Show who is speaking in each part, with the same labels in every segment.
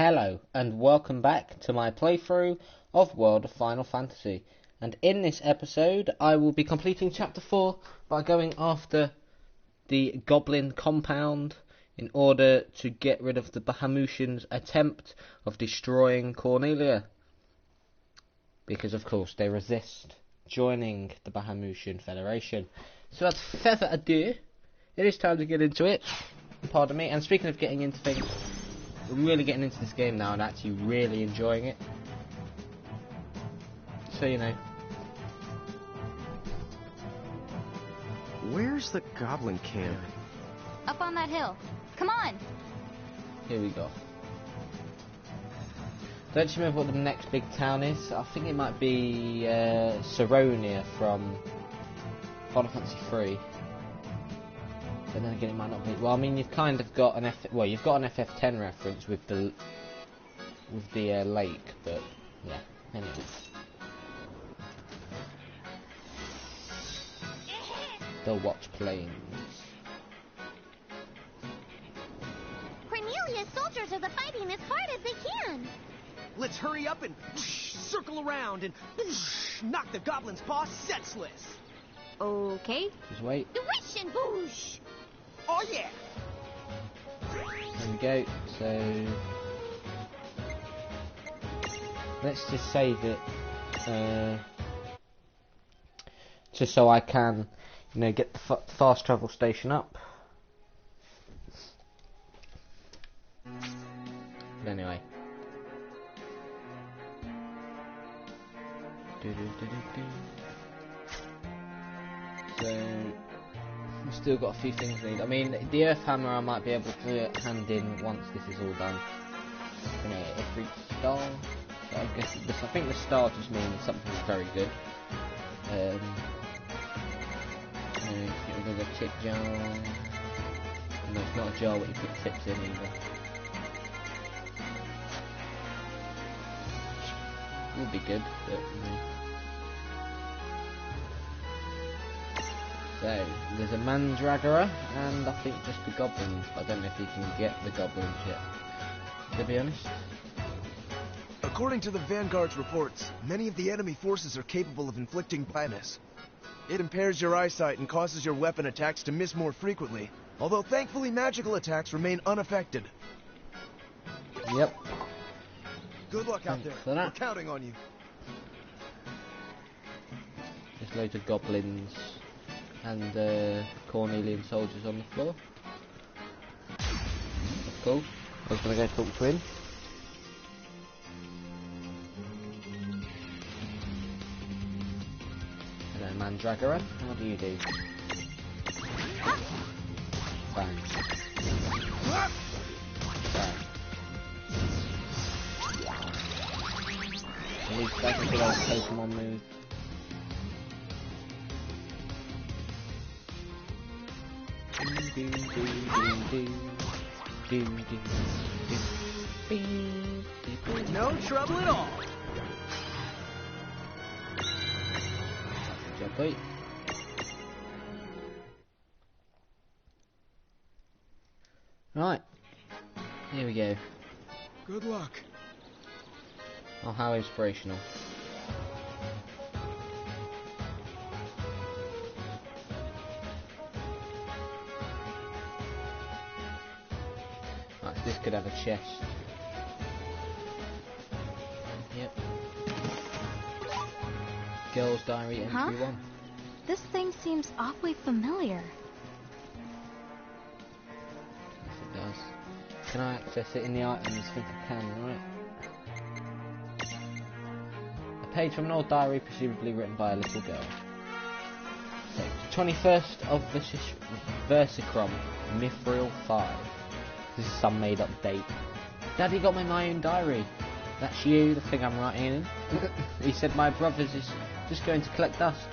Speaker 1: Hello and welcome back to my playthrough of World of Final Fantasy, and in this episode I will be completing chapter 4 by going after the Goblin compound in order to get rid of the Bahamutians' attempt of destroying Cornelia, because of course they resist joining the Bahamutian Federation. So without further ado, it is time to get into it. Pardon me. And speaking of getting into things, I'm really getting into this game now and actually really enjoying it. So, you know.
Speaker 2: Where's the Goblin camp?
Speaker 3: Up on that hill. Come on!
Speaker 1: Here we go. Don't you remember what the next big town is? I think it might be Saronia from Final Fantasy 3. But then again, it might not be. Well, I mean, you've kind of got an you've got an FF10 reference with the lake, but yeah. Anyway. The Watch Plains.
Speaker 4: Cornelia's soldiers are fighting as hard as they can.
Speaker 2: Let's hurry up and circle around and knock the Goblin's boss senseless.
Speaker 3: Okay.
Speaker 1: Just wait.
Speaker 4: Wish and boosh.
Speaker 2: Oh yeah.
Speaker 1: There we go. So let's just save it, just so I can, you know, get the fast travel station up. But anyway. So we've still got a few things we need. I mean, the Earth Hammer I might be able to hand in once this is all done. You know, every star. So I guess I think the star just means something's very good. You know, get rid of the tip jar. No, it's not a jar what you put tips in either. Would be good, but you know. So, there's a Mandragora, and I think just the Goblins. I don't know if you can get the Goblins yet, to be honest.
Speaker 5: According to the Vanguard's reports, many of the enemy forces are capable of inflicting blindness. It impairs your eyesight and causes your weapon attacks to miss more frequently, although thankfully magical attacks remain unaffected.
Speaker 1: Yep.
Speaker 5: Good luck out there. We're counting on you.
Speaker 1: There's loads of Goblins and Cornelian soldiers on the floor. That's cool. I was going to go talk to him. Hello, Mandragora. How do you do? Bang. Bang. At least that's a good old Pokemon move.
Speaker 2: No trouble at all.
Speaker 1: Good job, boy. Right, here we go.
Speaker 5: Good luck.
Speaker 1: Oh, how inspirational. Right, this could have a chest. Yep. Girl's Diary entry 1.
Speaker 3: This thing seems awfully familiar.
Speaker 1: Yes, it does. Can I access it in the items? I think I can, right? A page from an old diary, presumably written by a little girl. So, 21st of Versichrom, Mithril 5. This is some made up date. Daddy got me my own diary. That's you, the thing I'm writing in. He said my brother's is just going to collect dust.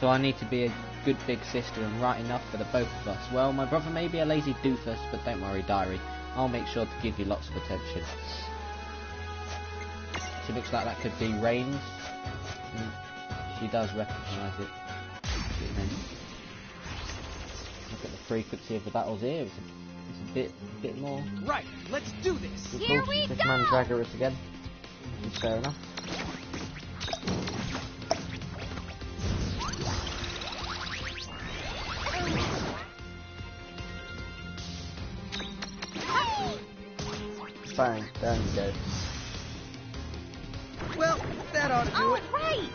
Speaker 1: So I need to be a good big sister and write enough for the both of us. Well, my brother may be a lazy doofus, but don't worry, diary. I'll make sure to give you lots of attention. So it looks like that could be Rains. She does recognise it. Look at the frequency of the battles here. It's a bit more.
Speaker 2: Right, let's do this.
Speaker 1: Of
Speaker 3: Here
Speaker 1: course,
Speaker 3: we
Speaker 1: this
Speaker 3: go!
Speaker 1: Mandragorous again. Which is fair enough. Bang, down you go.
Speaker 2: Well, that ought to do
Speaker 3: Oh,
Speaker 2: it.
Speaker 3: right!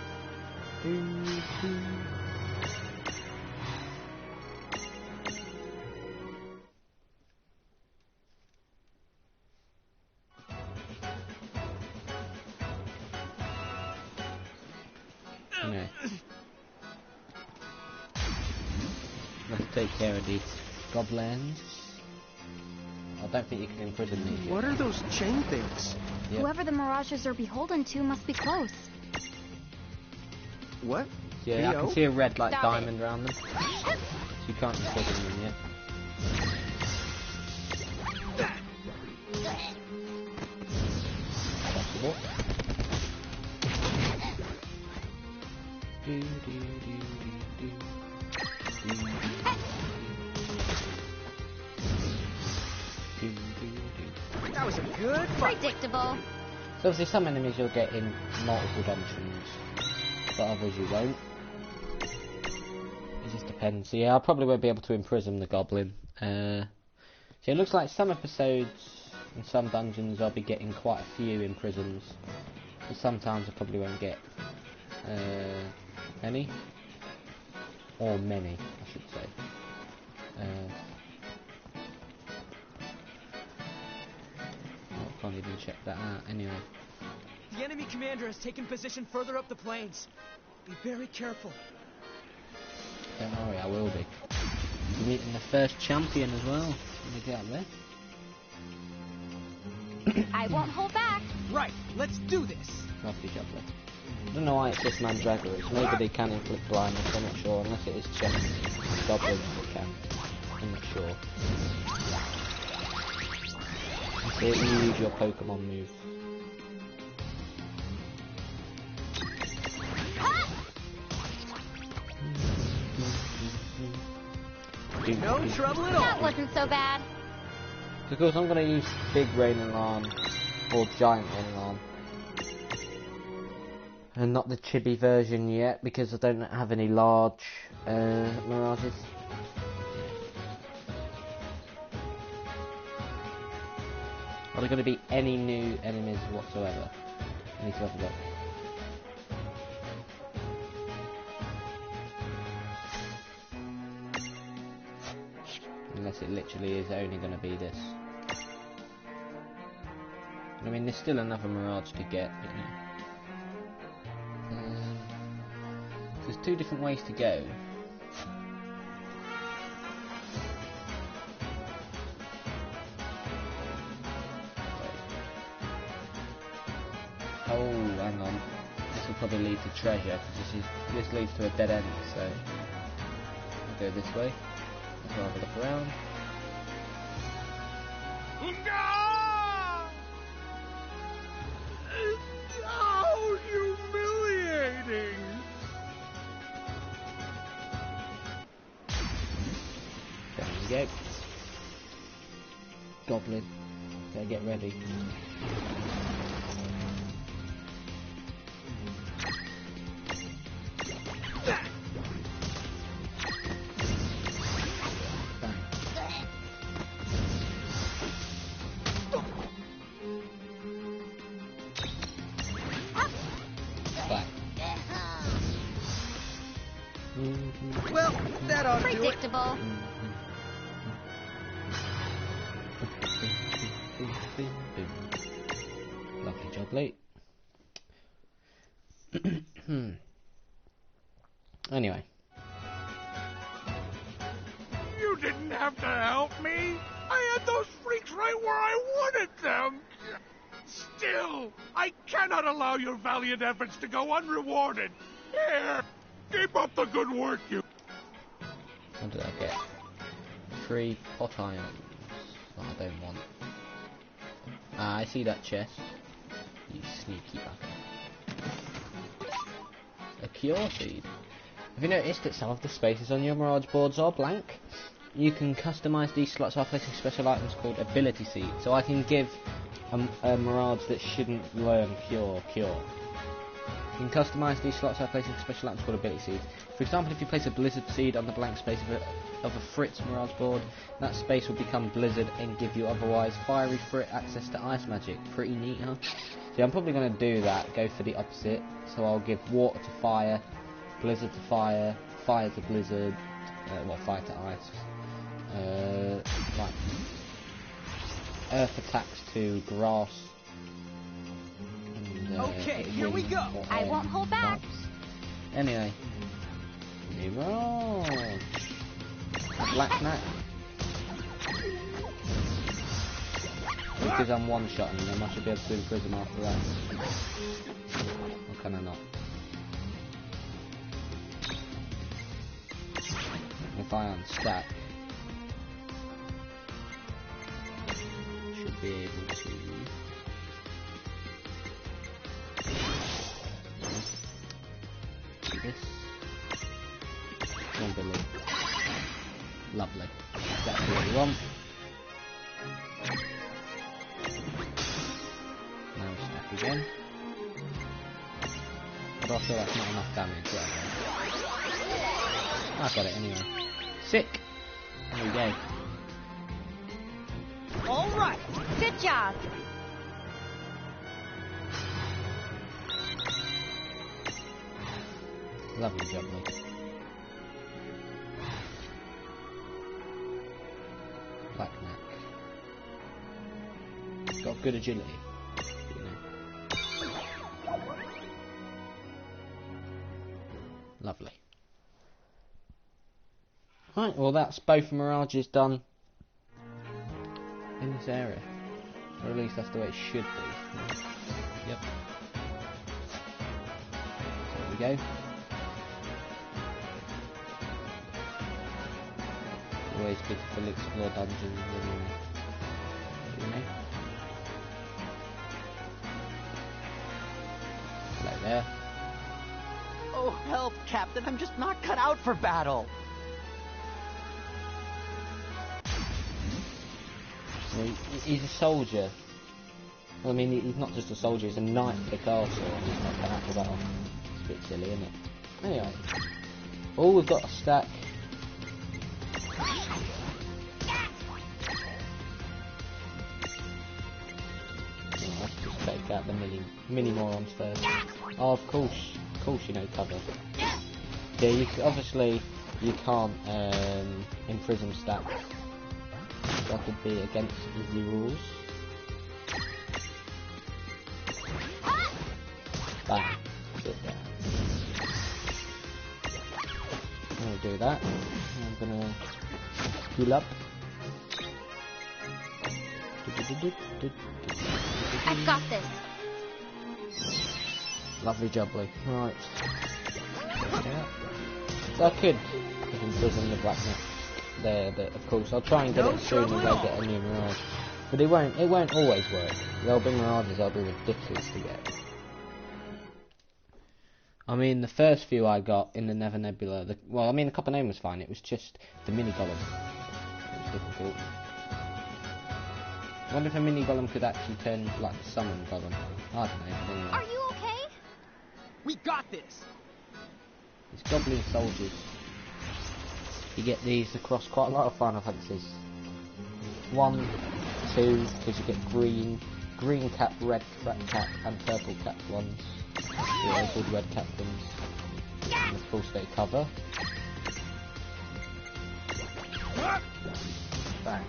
Speaker 1: Okay. Let's take care of these goblins. I don't think you can imprison these yet.
Speaker 2: What are those chain things?
Speaker 1: Yep.
Speaker 3: Whoever the Mirages are beholden to must be close.
Speaker 2: What?
Speaker 1: Yeah, I can
Speaker 2: Theo?
Speaker 1: see a red like
Speaker 3: Stop
Speaker 1: diamond around them. So you can't imprison them yet. Possible. Do, do, do, do, do. Do, do, do, do.
Speaker 2: That was a good fight.
Speaker 3: Predictable.
Speaker 1: So obviously some enemies you'll get in multiple dungeons, but others you won't. It just depends. So yeah, I probably won't be able to imprison the goblin. So it looks like some episodes and some dungeons I'll be getting quite a few imprisons, but sometimes I probably won't get any, or many, I should say. I can't even check that out anyway.
Speaker 2: The enemy commander has taken position further up the plains. Be very careful.
Speaker 1: Don't worry, I will be. You're meeting the first champion as well when you get up there.
Speaker 3: I won't hold back.
Speaker 2: Right, let's do this.
Speaker 1: Lovely job there. I don't know why it's just Mandragorous. Maybe they can inflict blindness, I'm not sure. Unless it is chest goblins that can. I'm not sure. So you use your Pokemon move.
Speaker 2: No trouble at
Speaker 3: That
Speaker 2: all.
Speaker 3: wasn't so bad.
Speaker 1: Of course, I'm going to use Big Raining Arm or Giant Raining Arm, and not the chibi version yet because I don't have any large mirages. Are there going to be any new enemies whatsoever? I need to have a look. Unless it literally is only going to be this. I mean, there's still another Mirage to get, but yeah. There's two different ways to go. Oh, hang on. This will probably lead to treasure, because this leads to a dead end, so we'll go this way. Let's have a look around.
Speaker 2: How humiliating!
Speaker 1: There we go. Goblin. Gotta get ready.
Speaker 2: Well, that ought to do it.
Speaker 3: Predictable.
Speaker 1: Lovely job, Lee. Anyway.
Speaker 6: You didn't have to help me. I had those freaks right where I wanted them. Still, I cannot allow your valiant efforts to go unrewarded. Here, keep up the good work, you...
Speaker 1: What did I get? 3 pot ions. Oh, I don't want. Ah, I see that chest. You sneaky bugger. A cure seed. Have you noticed that some of the spaces on your Mirage boards are blank? you can customize these slots by placing special items called ability seeds. So I can give a Mirage that shouldn't learn Cure. You can customize these slots by placing special items called ability seeds. For example, if you place a Blizzard seed on the blank space of a Fritz Mirage board, that space will become Blizzard and give you otherwise Fiery Frit access to Ice Magic. Pretty neat, huh? See, I'm probably going to do that, go for the opposite. So I'll give Water to Fire, Blizzard to Fire, Fire to Blizzard, Fire to Ice. Like Earth attacks to Grass. And,
Speaker 2: Okay, here we go.
Speaker 3: I won't hold back.
Speaker 1: Anyway. Mirage. Black Knack. Because I'm one-shotting them, I should be able to do the Prism after that. Or can I not? If I unstack, should be able to. Do this. Billy. Lovely. Exactly what we want. Now stack again. But I feel that's not enough damage. I've got it anyway. Sick! There we go.
Speaker 3: Alright, good job.
Speaker 1: Lovely job, mate. Black Knack. Got good agility. You know. Lovely. Right, well that's both Mirages done in this area. Or at least that's the way it should be. Yep. There we go. Always good to fully explore dungeons anyway. You know? Hello there.
Speaker 2: Oh, help, Captain. I'm just not cut out for battle.
Speaker 1: Well, he's a soldier. Well, I mean, he's not just a soldier, he's a knight for the castle, and he's not cut out for battle. It's a bit silly, isn't it? Anyway. Oh, we've got a stack. Let's just take out the mini morons first. Oh, of course, you know cover. Yeah, obviously you can't imprison stacks. That would be against the rules. Bang. Sit down. I'll do that. I'm gonna heal up.
Speaker 3: I've got this.
Speaker 1: Lovely jubbly. Right. So I could imprison the Black Knack there, but of course I'll try and get it soon as I get a new Mirage. But it won't always work. There'll be Mirages that'll be ridiculous to get. I mean, the first few I got in the Nether Nebula, the Copper Name was fine, it was just the mini golem. It was difficult. I wonder if a mini golem could actually turn like a summon golem. I don't know. Anyway.
Speaker 3: Are you okay?
Speaker 2: We got this.
Speaker 1: It's Goblin Soldiers. You get these across quite a lot of Final Fantasies. 1, 2, because you get green cap, red cap, and purple cap ones. Yeah, called red captains. And the full state cover. Bang.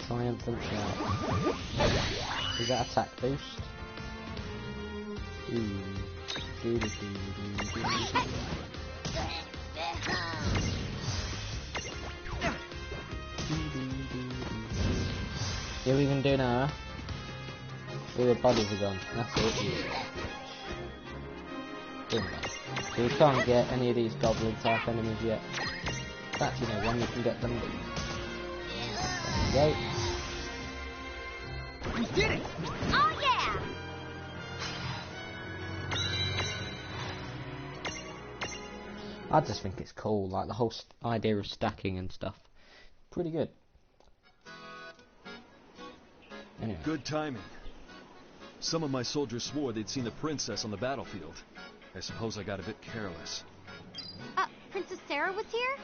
Speaker 1: Triumphant shout. Is that attack boost? Yeah, we can do now, huh? All the bodies are gone. That's it. So we can't get any of these goblin type enemies yet. In fact, you know, when we can get them. There we go.
Speaker 2: We did it!
Speaker 3: Oh yeah!
Speaker 1: I just think it's cool, like the whole idea of stacking and stuff. Pretty good. Anyway.
Speaker 7: Good timing. Some of my soldiers swore they'd seen the princess on the battlefield. I suppose I got a bit careless.
Speaker 4: Princess Sarah was here?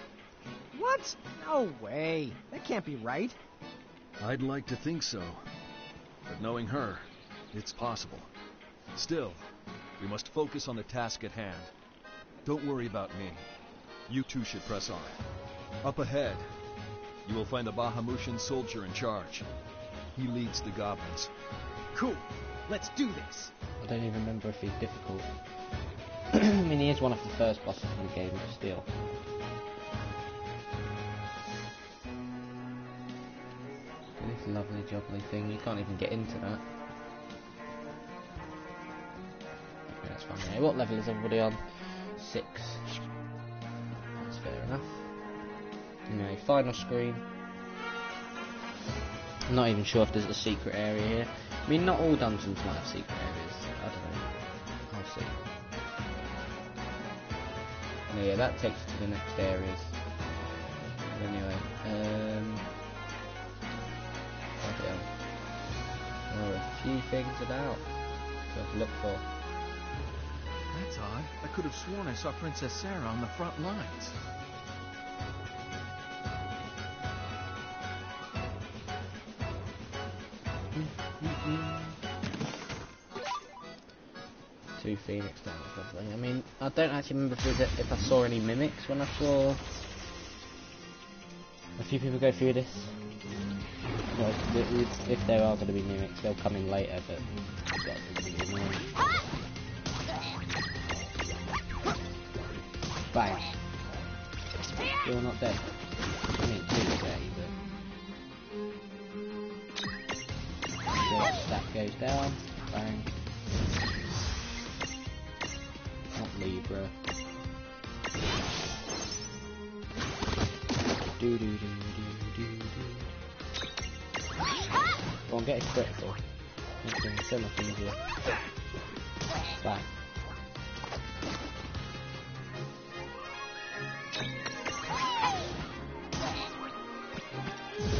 Speaker 2: What? No way. That can't be right.
Speaker 7: I'd like to think so. But knowing her, it's possible. Still, we must focus on the task at hand. Don't worry about me. You two should press on. Up ahead, you will find the Bahamutian soldier in charge. He leads the goblins.
Speaker 2: Cool. Let's do this.
Speaker 1: I don't even remember if he's difficult. I mean, he is one of the first bosses in the game, but still. This lovely jubbly thing, you can't even get into that. Okay, that's fine. Anyway, what level is everybody on? 6. That's fair enough. Anyway, final screen. I'm not even sure if there's a secret area here. I mean, not all dungeons might have secret areas. I don't know. I'll see. No, yeah, that takes us to the next areas. But anyway, okay. There are a few things about to look for.
Speaker 8: That's odd. I could have sworn I saw Princess Sarah on the front lines.
Speaker 1: Two Phoenix down, probably. I mean, I don't actually remember if I saw any mimics when I saw a few people go through this. Well, if there are going to be mimics, they'll come in later, but that's going to be annoying. Bang. Still not dead. I mean, he's dead, but... The stack goes down. Bang. Not Libra. Do do do do do do. Go on, get a critical. Makes things so much easier. Bang.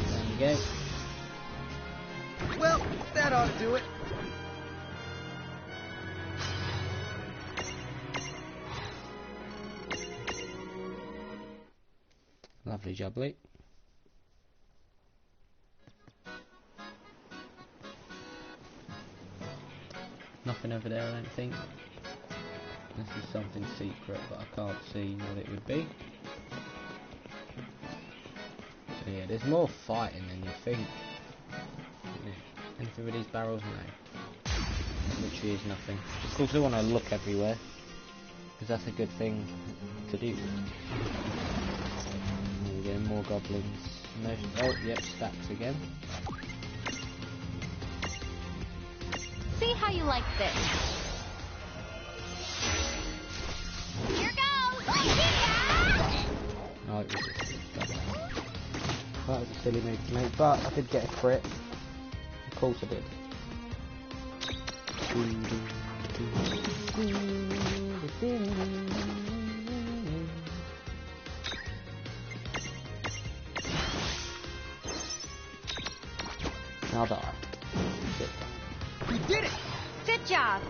Speaker 1: There you go.
Speaker 2: Well, that ought to do it.
Speaker 1: Lovely jubbly. Nothing over there, I don't think. This is something secret, but I can't see what it would be. So yeah, there's more fighting than you think. Yeah. Anything with these barrels? No. Literally is nothing. Of course, we want to look everywhere, because that's a good thing to do. There we go, more goblins. No, oh, yep, stacks again.
Speaker 3: See how you like this. Here goes!
Speaker 1: Oh, it was that was a silly move to make, but I did get a crit. Of course I did. Now die.
Speaker 2: We did it!
Speaker 3: Good job.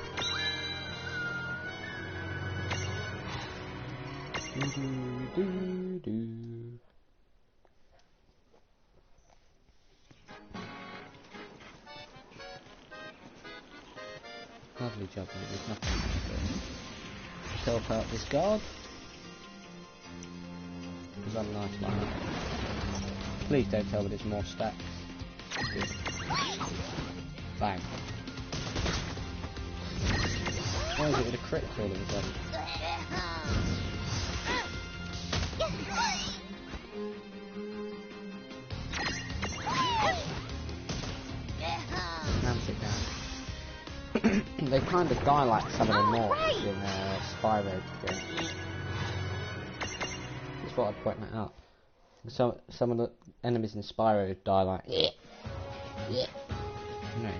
Speaker 1: Lovely job, there's nothing to do. Just help out this guard. Is that a nice line? Please don't tell me there's more stacks. Bang. Why is it with a crit all of a sudden? Ramp it down. They kind of die like some of the morphs in Spyro games. That's what I'd point that out. Some of the enemies in Spyro die like No,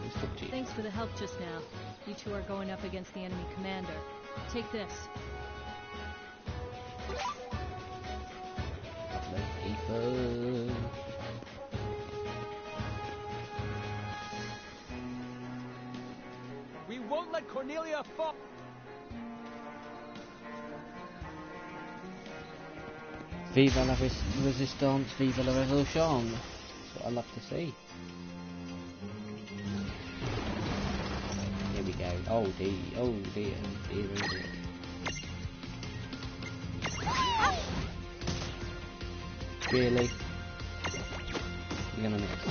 Speaker 1: let's talk to you.
Speaker 9: Thanks for the help just now. You two are going up against the enemy commander. Take this.
Speaker 1: fun.
Speaker 2: We won't let Cornelia fall.
Speaker 1: Viva la resistance, viva la revolution. That's what I love to see. Here we go. Oh dear, oh dear, dear, oh dear. Really? You're gonna miss.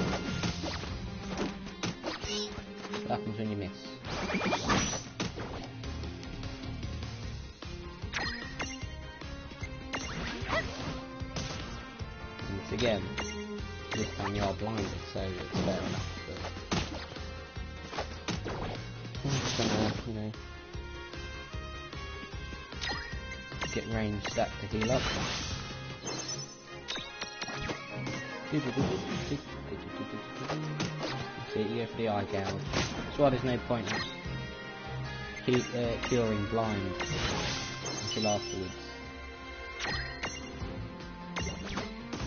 Speaker 1: What happens when you miss? Once again, this time you are blinded, so it's fair enough. But I'm just gonna, you know, get range stack to heal up. See, you go for the eye gouge. That's why there's no point in curing blind until afterwards.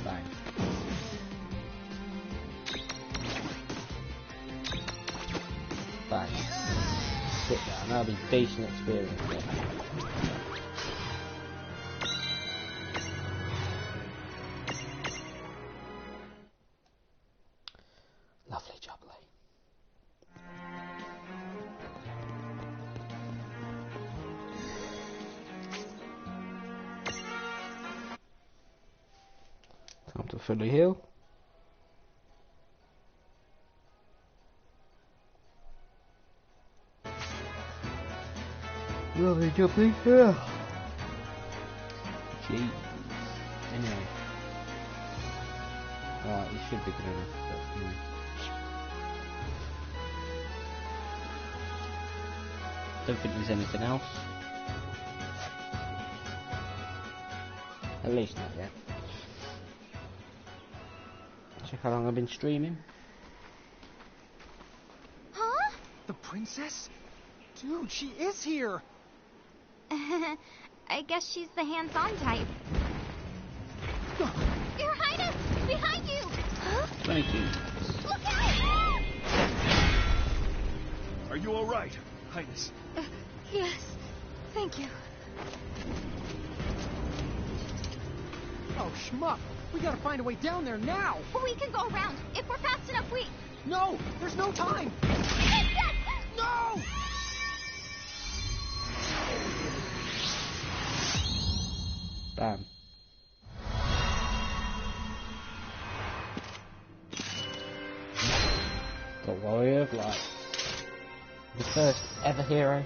Speaker 1: Bang. Bang. Sit down, that'll be decent experience. Lovely jubbly. Time to fully heal. Lovely jubbly. Yeah. Jeez. Anyway. Alright, this should be good enough, but don't think there's anything else. At least not yet. Check how long I've been streaming.
Speaker 4: Huh?
Speaker 2: The princess? Dude, she is here!
Speaker 4: I guess she's the hands-on type. Your Highness! Behind you! Huh?
Speaker 1: 22.
Speaker 4: Look out!
Speaker 7: Are you alright, Highness?
Speaker 4: Yes. Thank you.
Speaker 2: Oh, schmuck! We gotta find a way down there now!
Speaker 4: We can go around. If we're fast enough, we...
Speaker 2: No! There's no time! No!
Speaker 1: Bam. The Warrior of Light. The first ever hero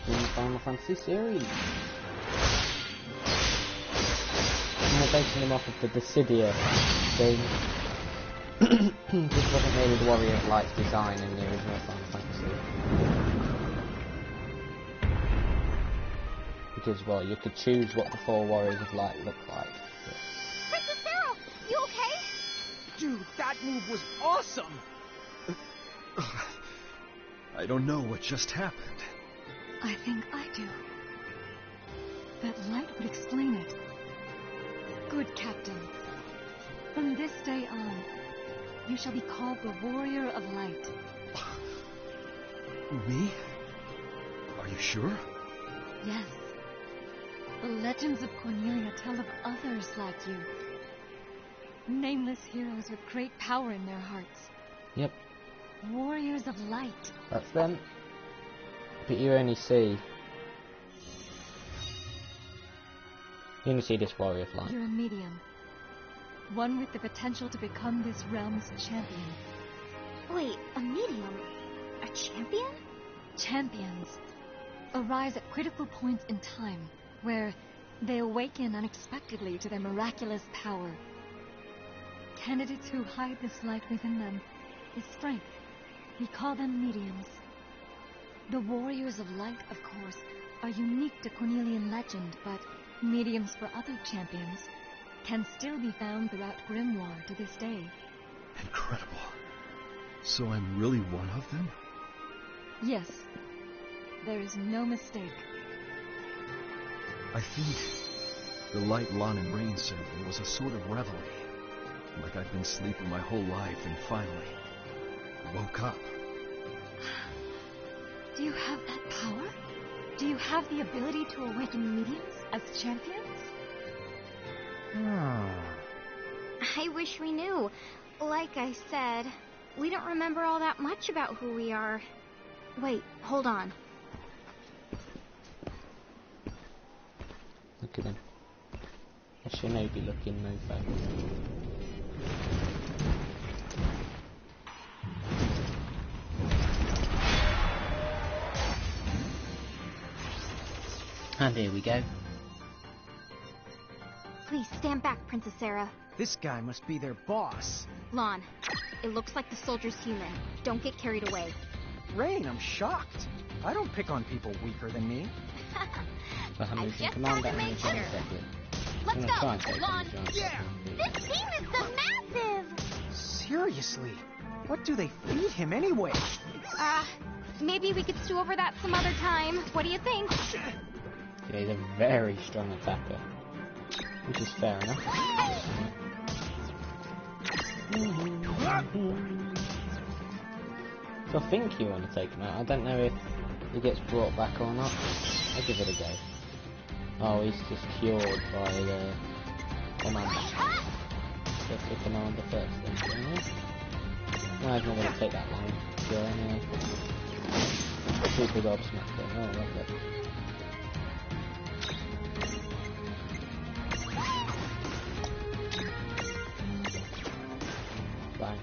Speaker 1: in the Final Fantasy series. And we're basing him off of the Dissidia thing. This wasn't really the Warrior of Light's design in the original Final Fantasy. Because, well, you could choose what the 4 Warriors of Light look like. But...
Speaker 4: Princess Sarah! You okay?
Speaker 2: Dude, that move was awesome!
Speaker 7: I don't know what just happened.
Speaker 9: I think I do. That light would explain it. Good Captain. From this day on, you shall be called the Warrior of Light.
Speaker 7: Me? Are you sure?
Speaker 9: Yes. The legends of Cornelia tell of others like you. Nameless heroes with great power in their hearts.
Speaker 1: Yep.
Speaker 9: Warriors of Light.
Speaker 1: That's them. But you only see... You only see this Warrior of Light.
Speaker 9: You're a medium. One with the potential to become this realm's champion.
Speaker 4: Wait, a medium? A champion?
Speaker 9: Champions arise at critical points in time, where they awaken unexpectedly to their miraculous power. Candidates who hide this light within them is strength. We call them mediums. The Warriors of Light, of course, are unique to Cornelian legend, but mediums for other champions can still be found throughout Grimoire to this day.
Speaker 7: Incredible. So I'm really one of them?
Speaker 9: Yes. There is no mistake.
Speaker 7: I think The light Lon and Rain sent me was a sort of reveille. Like I'd been sleeping my whole life and finally woke up.
Speaker 9: Do you have that power? Do you have the ability to awaken mediums as champions?
Speaker 4: I wish we knew. Like I said, we don't remember all that much about who we are. Wait, hold on.
Speaker 1: Look at him. A shinobi looking mofo. And here we go.
Speaker 4: Please stand back, Princess Sarah.
Speaker 2: This guy must be their boss.
Speaker 4: Lon, it looks like the soldier's human. Don't get carried away.
Speaker 2: Rain, I'm shocked. I don't pick on people weaker than me.
Speaker 4: I just had to make sure. Let's go, Lon.
Speaker 2: Yeah.
Speaker 4: This team is so massive.
Speaker 2: Seriously, what do they feed him anyway?
Speaker 4: Maybe we could stew over that some other time. What do you think?
Speaker 1: Yeah, he's a very strong attacker, which is fair enough. So I think you want to take him out. I don't know if he gets brought back or not. I'll give it a go. Oh, he's just cured by the commander. Get the commander first then, shall we? No, it's not going to take that long to cure anyway. Super gobsmacked him. Oh, lovely. Bang.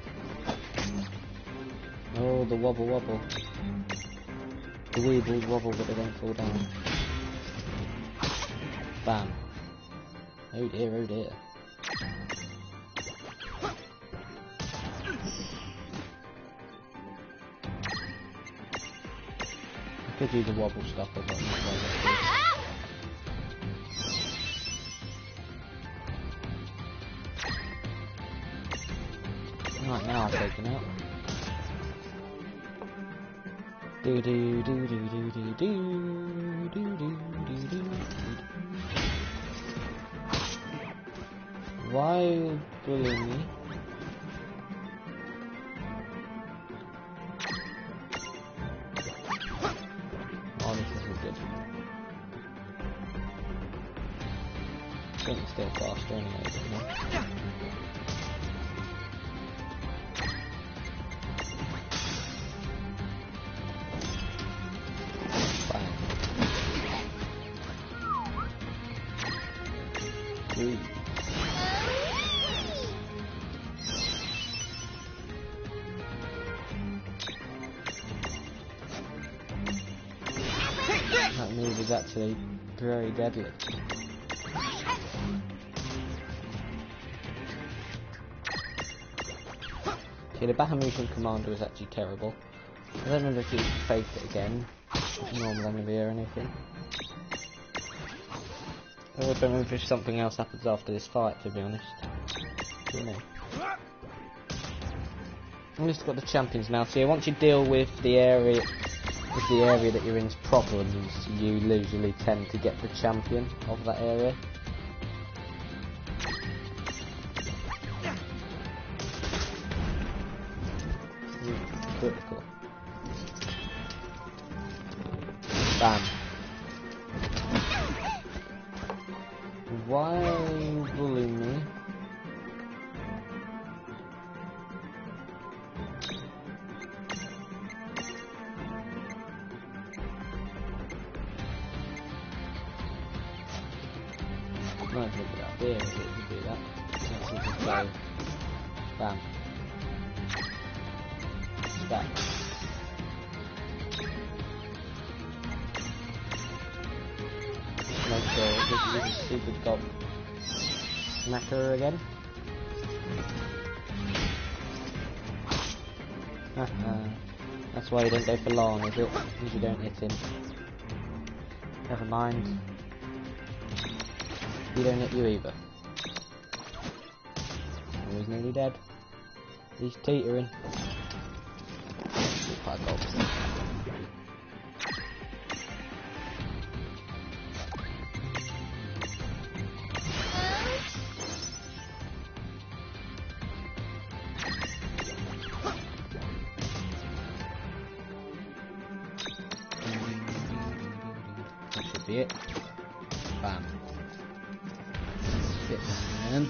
Speaker 1: Oh, the wobble wobble. The weebles wobble but they don't fall down. Bam. Oh dear, oh dear. I could use the wobble stuff, but not right, now I've taken it. Do do do do do do do do do do do. Why are you bullying me? Oh, this isn't good. I think it's still faster anyway, isn't it? That move is actually very deadly. Okay, the Bahamutian Commander is actually terrible. I don't know if you face it again, normal enemy or anything. I don't know if something else happens after this fight, to be honest. You know. I've just got the champions now, so once you deal with the area, that you're in's problems, you usually tend to get the champion of that area. Critical. Bam. Why are you bullying me? Might as well get up there if it can do that. Let's see if we can go. Bam. Stack. Make sure this is a super gob smacker again. That's why you don't go for Lon, is it? Because you don't hit him. Never mind. You don't hit you either. Oh, he's nearly dead. He's teetering. Super gobs. be it. Bam. Sit down then.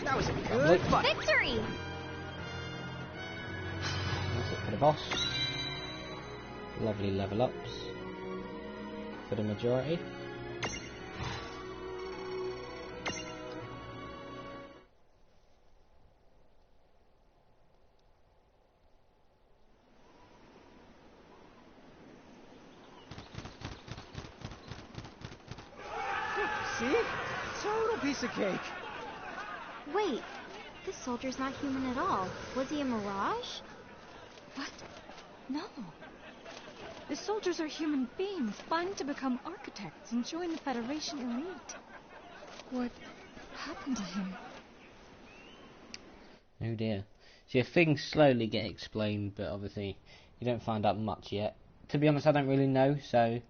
Speaker 2: That was a good fight.
Speaker 3: Victory!
Speaker 1: That's it for the boss. Lovely level ups for the majority.
Speaker 2: See? Total piece of cake.
Speaker 4: Wait, this soldier's not human at all. Was he a mirage?
Speaker 9: What? No. The soldiers are human beings, fighting to become architects and join the Federation elite. What happened to him?
Speaker 1: Oh dear. So yeah, things slowly get explained, but obviously you don't find out much yet. To be honest, I don't really know, so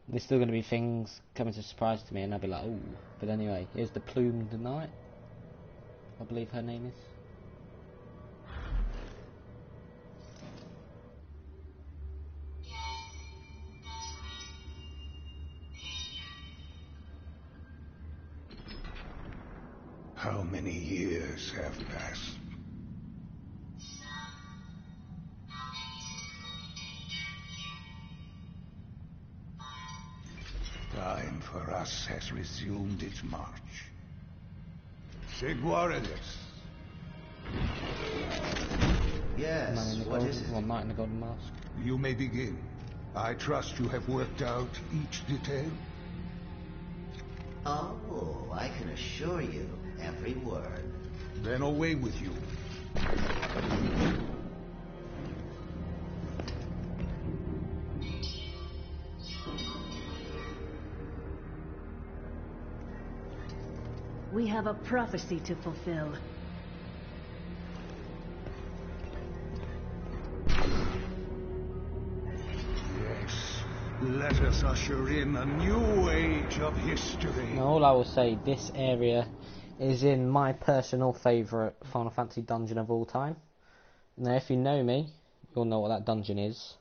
Speaker 1: there's still going to be things coming as a surprise to me, and I'll be like, ooh. But anyway, here's the Plumed Knight, I believe her name is.
Speaker 6: How many years have passed? Time for us has resumed its march. Seguaredes.
Speaker 10: Yes, what is it?
Speaker 1: Knight in the Golden Mask.
Speaker 6: You may begin. I trust you have worked out each detail.
Speaker 10: Oh, I can assure you, every word.
Speaker 6: Then away with you.
Speaker 11: We have a prophecy to fulfill.
Speaker 6: Yes, let us usher in a new age of history.
Speaker 1: Now, all I will say, this area is in my personal favourite Final Fantasy dungeon of all time. Now, if you know me, you'll know what that dungeon is.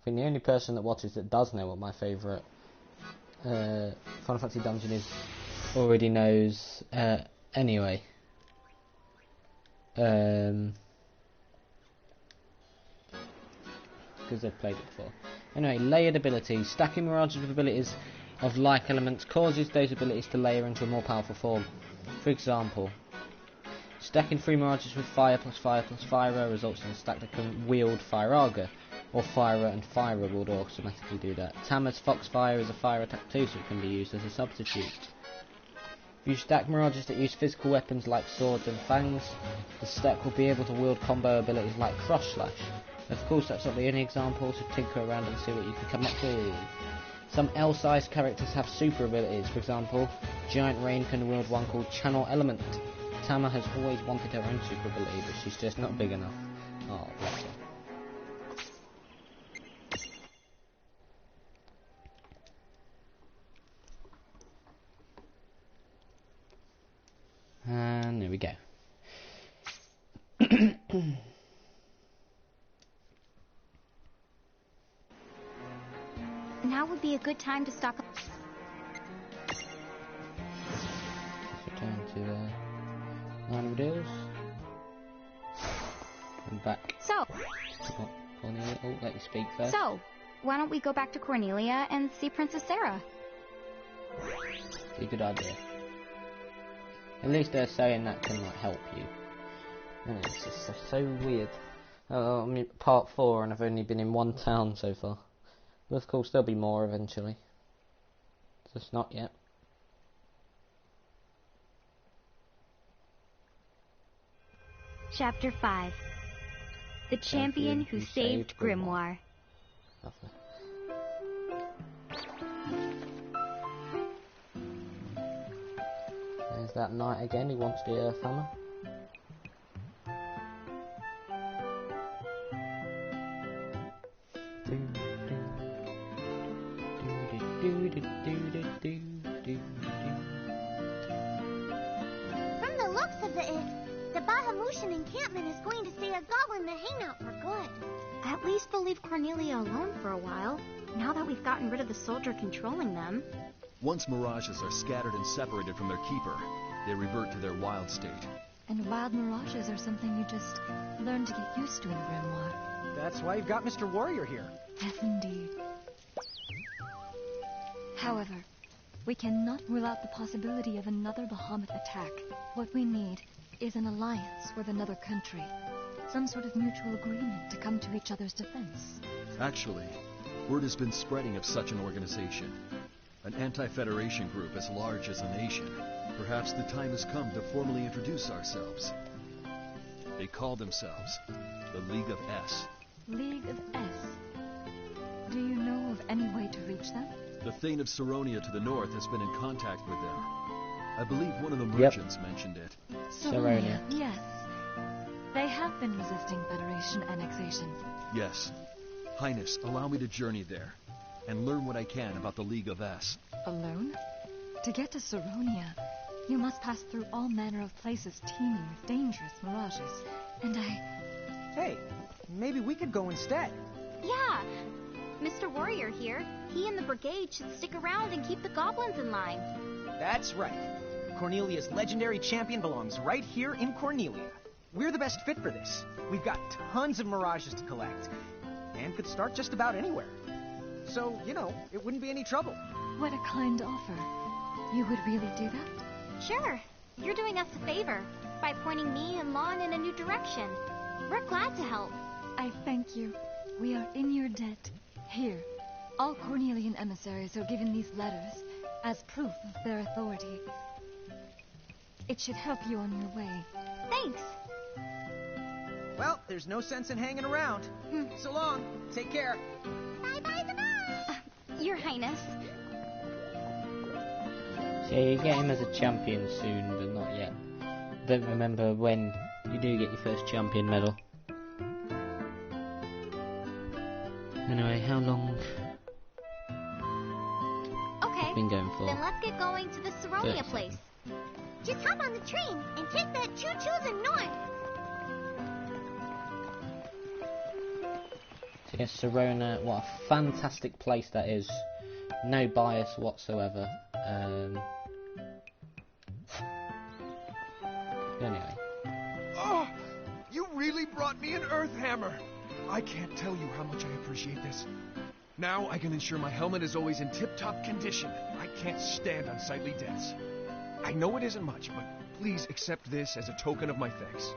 Speaker 1: I think the only person that watches that does know what my favourite Final Fantasy dungeon is already knows anyway. Because they've played it before. Anyway, layered abilities. Stacking mirages with abilities of like elements causes those abilities to layer into a more powerful form. For example, stacking 3 mirages with fire plus fire results in a stack that can wield Firaga, or Fire and Fire will automatically do that. Tama's Foxfire is a fire attack too, so it can be used as a substitute. If you stack mirages that use physical weapons like swords and fangs, the stack will be able to wield combo abilities like Cross Slash. Of course, that's not the only example, so tinker around and see what you can come up with. Some L-sized characters have super abilities. For example, Giant Rain can wield one called Channel Element. Tama has always wanted her own super ability, but she's just not big enough. Oh, bless her. And there we go.
Speaker 4: Now would be a good time to stock up.
Speaker 1: Let's return to Line of Deals. And back.
Speaker 4: So,
Speaker 1: Cornelia. Oh, let you speak first.
Speaker 4: So, why don't we go back to Cornelia and see Princess Sarah?
Speaker 1: Be a good idea. At least they're saying that can like help you. And it's just so weird. I'm in part 4 and I've only been in one town so far. But of course there'll be more eventually. Just not yet.
Speaker 4: Chapter 5. The Champion Who Saved Grimoire.
Speaker 1: Lovely. There's that knight again, he wants the Earth Hammer.
Speaker 3: From the looks of it, the boss
Speaker 4: Bahamutian encampment is going to stay a goblin the hangout for good. At least they'll leave Cornelia alone for a while, now that we've gotten rid of the soldier controlling them.
Speaker 7: Once mirages are scattered and separated from their keeper, they revert to their wild state.
Speaker 9: And wild mirages are something you just learn to get used to in Grimoire.
Speaker 2: That's why you've got Mr. Warrior here.
Speaker 9: Yes, indeed. However, we cannot rule out the possibility of another Bahamut attack. What we need is an alliance with another country. Some sort of mutual agreement to come to each other's defense.
Speaker 7: Actually, word has been spreading of such an organization. An anti-Federation group as large as a nation. Perhaps the time has come to formally introduce ourselves. They call themselves the League of S.
Speaker 9: League of S. Do you know of any way to reach them?
Speaker 7: The Thane of Saronia to the north has been in contact with them. I believe one of the merchants mentioned it.
Speaker 9: Saronia, yes. They have been resisting Federation annexation.
Speaker 7: Yes. Highness, allow me to journey there and learn what I can about the League of S.
Speaker 9: Alone? To get to Saronia, you must pass through all manner of places teeming with dangerous mirages. And
Speaker 2: Hey, maybe we could go instead.
Speaker 4: Yeah, Mr. Warrior here. He and the brigade should stick around and keep the goblins in line.
Speaker 2: That's right. Cornelia's legendary champion belongs right here in Cornelia. We're the best fit for this. We've got tons of mirages to collect, and could start just about anywhere. So, you know, it wouldn't be any trouble.
Speaker 9: What a kind offer. You would really do that?
Speaker 4: Sure. You're doing us a favor by pointing me and Lon in a new direction. We're glad to help.
Speaker 9: I thank you. We are in your debt. Here, all Cornelian emissaries are given these letters as proof of their authority. It should help you on your way.
Speaker 4: Thanks.
Speaker 2: Well, there's no sense in hanging around. So long. Take care.
Speaker 4: Bye-bye. Your Highness.
Speaker 1: So you get him as a champion soon, but not yet. Don't remember when you do get your first champion medal. Anyway, how long?
Speaker 4: Okay,
Speaker 1: been going for?
Speaker 4: Then let's get going to the Saronia place. Just hop on the train and take the choo-choo to north.
Speaker 1: So yes, Saronia, what a fantastic place that is. No bias whatsoever. Anyway.
Speaker 5: Oh, you really brought me an Earth Hammer. I can't tell you how much I appreciate this. Now I can ensure my helmet is always in tip-top condition. I can't stand unsightly deaths. I know it isn't much, but please accept this as a token of my thanks.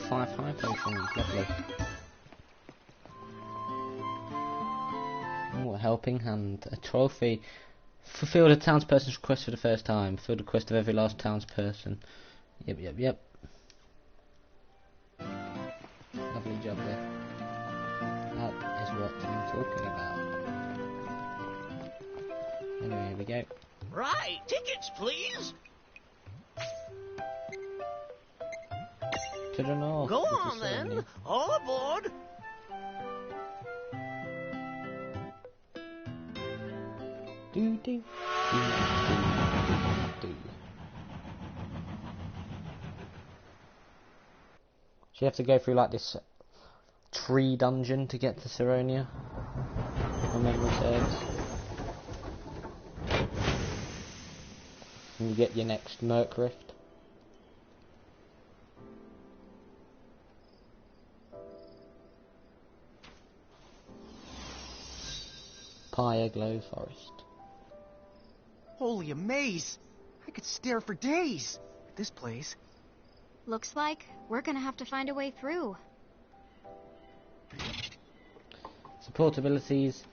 Speaker 1: 5 high potions, lovely. Oh, a helping hand, a trophy. Fulfilled a townsperson's request for the first time. Fulfilled the request of every last townsperson. Yep. Lovely job there. That is what I'm talking about. Anyway, here we go.
Speaker 12: Right, tickets, please.
Speaker 1: To the north.
Speaker 12: Go on then, all aboard.
Speaker 1: Do. So you have to go through like this tree dungeon to get to Saronia, if memory serves. And you get your next Merc Rift. Pyre Glow Forest.
Speaker 2: Holy amaze! I could stare for days at this place.
Speaker 4: Looks like we're gonna have to find a way through.
Speaker 1: Support abilities,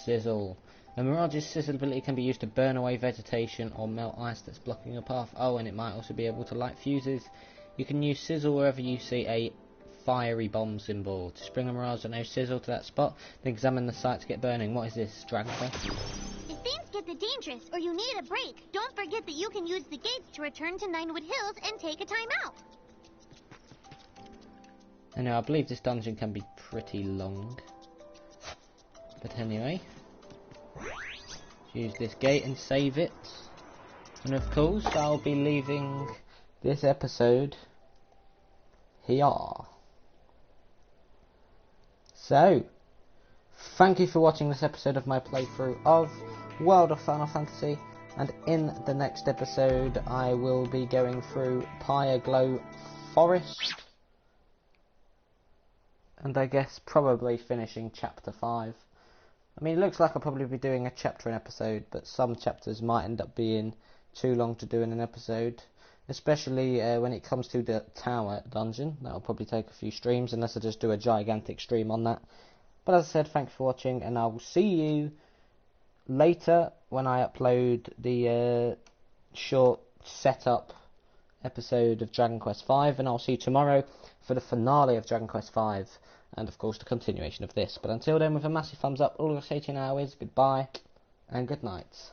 Speaker 1: Sizzle. A Mirage's Sizzle ability can be used to burn away vegetation or melt ice that's blocking your path. Oh, and it might also be able to light fuses. You can use Sizzle wherever you see a fiery bomb symbol. To spring a Mirage and no Sizzle to that spot, then examine the site to get burning. What is this, Dragonfest?
Speaker 4: If things get dangerous or you need a break, don't forget that you can use the gates to return to Ninewood Hills and take a time out.
Speaker 1: I know, I believe this dungeon can be pretty long. But anyway, use this gate and save it. And of course, I'll be leaving this episode here. So, thank you for watching this episode of my playthrough of World of Final Fantasy, and in the next episode I will be going through Pyreglow Forest, and I guess probably finishing Chapter 5. I mean, it looks like I'll probably be doing a chapter an episode, but some chapters might end up being too long to do in an episode, especially when it comes to the tower dungeon. That'll probably take a few streams, unless I just do a gigantic stream on that. But as I said, thanks for watching, and I will see you later when I upload the short setup episode of Dragon Quest V, and I'll see you tomorrow for the finale of Dragon Quest V, and of course the continuation of this. But until then, with a massive thumbs up, all I'll say to you now is goodbye and good night.